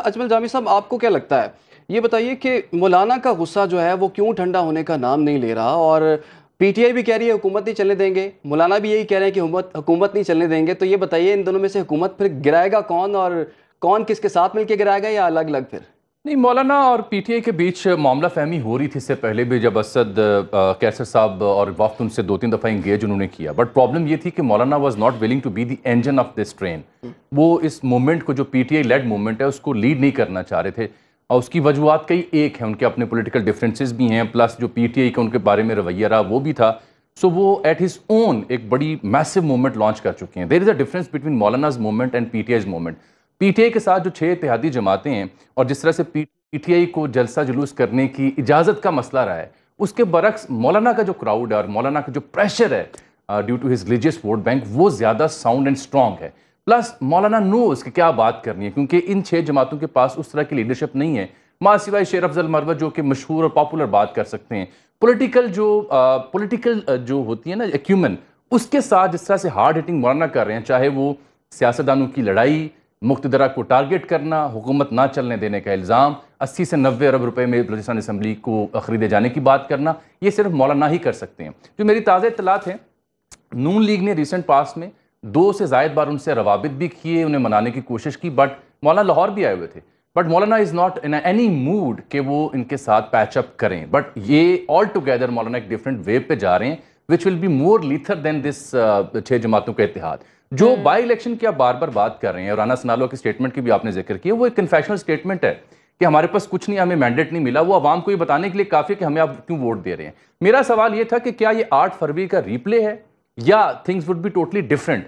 اجمل جامی صاحب، آپ کو کیا لگتا ہے، یہ بتائیے کہ مولانا کا غصہ جو ہے وہ کیوں ٹھنڈا ہونے کا نام نہیں لے رہا؟ اور پی ٹی آئی بھی کہہ رہی ہے حکومت نہیں چلنے دیں گے، مولانا بھی یہی کہہ رہے ہیں کہ حکومت نہیں چلنے دیں گے، تو یہ بتائیے ان دونوں میں سے حکومت پھر گرائے گا کون، اور کون کس کے ساتھ مل کے گرائے گا، یا الگ الگ پھر؟ نہیں، مولانا اور پی ٹی آئی کے بیچ معاملہ فہمی ہو رہی تھی اس سے پہلے بھی، جب اسد کیسر صاحب اور وفد ان سے 2-3 دفعہ انگیج انہوں نے کیا. بٹ پرابلم یہ تھی کہ Maulana was not willing to be the engine of this train. وہ اس موومنٹ کو، جو P T I led movement ہے، اس کو لیڈ نہیں کرنا چاہ رہے تھے. اور اس کی وجوہات کئی ایک ہیں، ان کے اپنے پولیٹیکل ڈفرینسز بھی ہیں، پلس جو پی ٹی آئی کا ان کے بارے میں رویہ رہا وہ بھی تھا. سو وہ ایٹ ہز اون ایک بڑی میسو موومنٹ لانچ کر چکے ہیں. There is a difference between Maulana's movement and P T I's movement. P T I کے ساتھ جو 6 اتحادی جماعتیں ہیں، اور جس طرح سے پی ٹی آئی کو جلسہ جلوس کرنے کی اجازت کا مسئلہ رہا ہے، اس کے برعکس مولانا کا جو کراؤڈ ہے اور مولانا کا جو پریشر ہے due to his religious vote bank, وہ زیادہ ساؤنڈ اینڈ اسٹرانگ ہے. پلس مولانا نوز کہ کیا بات کرنی ہے، کیونکہ ان 6 جماعتوں کے پاس اس طرح کی لیڈرشپ نہیں ہے، ماں سوائے شیر افضل مروت جو کہ مشہور اور پاپولر بات کر سکتے ہیں. پولیٹیکل جو ہوتی ہے نا ایکیومن، اس کے ساتھ جس طرح سے ہارڈ ہٹنگ مولانا کر رہے ہیں، چاہے وہ سیاستدانوں کی لڑائی، مقتدرہ کو ٹارگٹ کرنا، حکومت نہ چلنے دینے کا الزام، 80 سے 90 ارب روپے میں بلوچستان اسمبلی کو خریدے جانے کی بات کرنا، یہ صرف مولانا ہی کر سکتے ہیں. جو میری تازہ اطلاعات ہیں، نون لیگ نے ریسنٹ پاس میں 2 سے زائد بار ان سے روابط بھی کیے، انہیں منانے کی کوشش کی، بٹ مولانا لاہور بھی آئے ہوئے تھے. But Maulana is not in any mood کہ وہ ان کے ساتھ پیچ اپ کریں. بٹ یہ آل ٹوگیدر مولانا ایک ڈفرینٹ ویو پہ جا رہے ہیں، وچ ول بی مور لیتھر دین دس 6 جماعتوں کا اتحاد. جو بائی الیکشن کی آپ بار بار بات کر رہے ہیں، اور رانا ثناءاللہ کی سٹیٹمنٹ کی بھی آپ نے ذکر کیا، وہ ایک کنفیشنل سٹیٹمنٹ ہے کہ ہمارے پاس کچھ نہیں، ہمیں مینڈیٹ نہیں ملا. وہ عوام کو یہ بتانے کے لیے کافی ہے کہ ہمیں آپ کیوں ووٹ دے رہے ہیں. میرا سوال یہ تھا کہ کیا یہ 8 فروری کا ریپلے ہے، یا things would be totally different?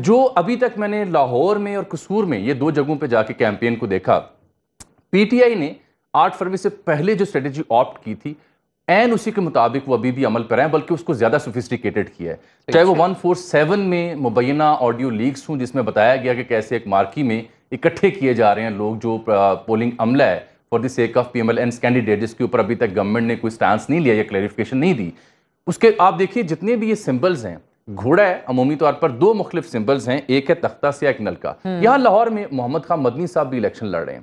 جو ابھی تک میں نے لاہور میں اور قصور میں یہ 2 جگہوں پہ جا کے کیمپین کو دیکھا، پی ٹی آئی نے 8 فروری سے پہلے جو اسٹریٹجی آپٹ کی تھی، این اسی کے مطابق وہ ابھی بھی عمل پر ہیں، بلکہ اس کو زیادہ سوفسٹیکیٹڈ کیا ہے. چاہے وہ 147 میں مبینہ آڈیو لیکس ہوں جس میں بتایا گیا کہ کیسے ایک مارکی میں اکٹھے کیے جا رہے ہیں لوگ، جو پولنگ عملہ ہے for the sake of P M L N's candidate, جس کے اوپر ابھی تک گورنمنٹ نے کوئی سٹانس نہیں لیا یا کلیریفیکیشن نہیں دی. اس کے آپ دیکھیے جتنے بھی یہ سمبلز ہیں، گھوڑا ہے عمومی طور پر 2 مختلف سمبلز ہیں، ایک ہے تختہ سیاہ، ایک نلکا. یہاں لاہور میں محمد خان مدنی صاحب بھی الیکشن لڑ رہے ہیں،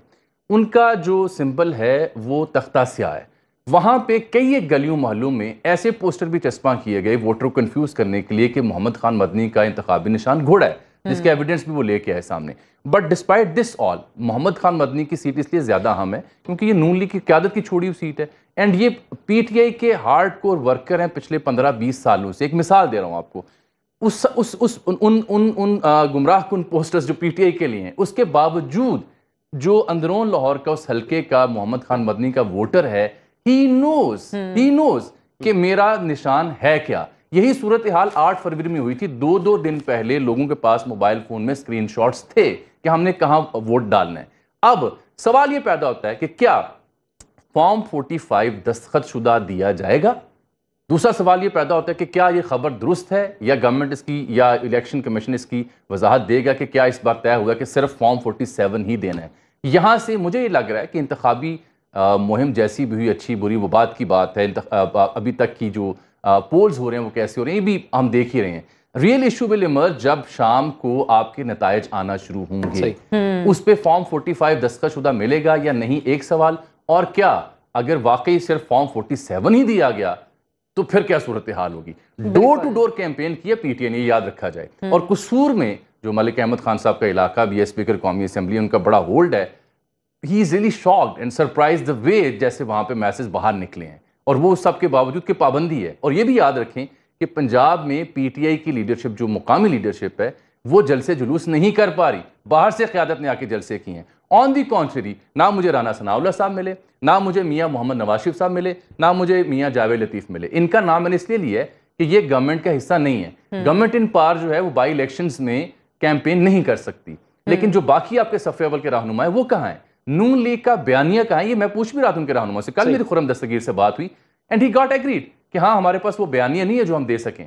ان کا جو سمبل ہے وہ تختہ سیاہ ہے. وہاں پہ کئی ایک گلیوں محلوں میں ایسے پوسٹر بھی چسپاں کیے گئے ووٹر کو کنفیوز کرنے کے لیے کہ محمد خان مدنی کا انتخابی نشان گھوڑا ہے، جس کے ایویڈنس بھی وہ لے کے آئے سامنے. بٹ ڈسپائٹ دس آل، محمد خان مدنی کی سیٹ اس لیے زیادہ اہم ہے کیونکہ یہ نون لیگ کی قیادت کی چھوڑی ہوئی سیٹ ہے، اینڈ یہ پی ٹی آئی کے ہارڈ کور ورکر ہیں پچھلے 15-20 سالوں سے. ایک مثال دے رہا ہوں آپ کو، ان گمراہ کن پوسٹرز جو پی ٹی آئی کے لیے ہیں، اس کے باوجود جو اندرون لاہور کا اس حلقے کا محمد خان مدنی کا ووٹر ہے، ہی نوز کہ میرا نشان ہے کیا. یہی صورتحال 8 فروری میں ہوئی تھی. 2 دن پہلے لوگوں کے پاس موبائل فون میں اسکرین شاٹس تھے کہ ہم نے کہاں ووٹ ڈالنا ہے. اب سوال یہ پیدا ہوتا ہے کہ کیا فارم 45 دستخط شدہ دیا جائے گا؟ دوسرا سوال یہ پیدا ہوتا ہے کہ کیا یہ خبر درست ہے، یا گورنمنٹ اس کی یا الیکشن کمیشن اس کی وضاحت دے گا کہ کیا اس بار طے ہوگا کہ صرف فارم 47 ہی دینا ہے. یہاں سے مجھے یہ لگ رہا ہے کہ انتخابی مہم جیسی بھی ہوئی، اچھی بری وہ بات کی بات ہے. ابھی تک کی جو پولز ہو رہے ہیں وہ کیسے ہو رہے ہیں یہ بھی ہم دیکھ ہی رہے ہیں. ریئل ایشو ول ایمرج جب شام کو آپ کے نتائج آنا شروع ہوں گے. اس پہ فارم 45 دستخط شدہ ملے گا یا نہیں، ایک سوال. اور کیا اگر واقعی صرف فارم 47 ہی دیا گیا تو پھر کیا صورتحال ہوگی؟ ڈور ٹو ڈور کیمپین کیا پی ٹی آئی نے، یہ یاد رکھا جائے. اور قصور میں جو ملک احمد خان صاحب کا علاقہ بھی ہے، اسپیکر قومی اسمبلی، ان کا بڑا ہولڈ ہے. He is really shocked and surprise the way جیسے وہاں پہ میسز باہر نکلے ہیں، اور وہ سب کے باوجود کہ پابندی ہے. اور یہ بھی یاد رکھیں کہ پنجاب میں پی ٹی آئی کی لیڈرشپ، جو مقامی لیڈرشپ ہے، وہ جلسے جلوس نہیں کر پا رہی. باہر سے قیادت نے آ کے جلسے کیے ہیں. آن دی کانٹری، نہ مجھے رانا ثناءاللہ صاحب ملے، نہ مجھے میاں محمد نواز شریف صاحب ملے، نہ مجھے میاں جاوید لطیف ملے. ان کا نام میں نے اس لیے لیا ہے کہ یہ گورنمنٹ کا حصہ نہیں ہے. گورنمنٹ ان پار جو ہے وہ بائی الیکشنز میں کیمپین نہیں کر سکتی. لیکن جو باقی آپ کے صف اول کے رہنما ہیں وہ کہاں ہیں؟ نون لیگ کا بیانیہ کہاں ہے؟ یہ میں پوچھ بھی رہا تھا ان کے رہنما سے. کل میری خرم دستگیر سے بات ہوئی اینڈ ہی گاٹ ایگریڈ کہ ہاں ہمارے پاس وہ بیانیہ نہیں ہے جو ہم دے سکیں.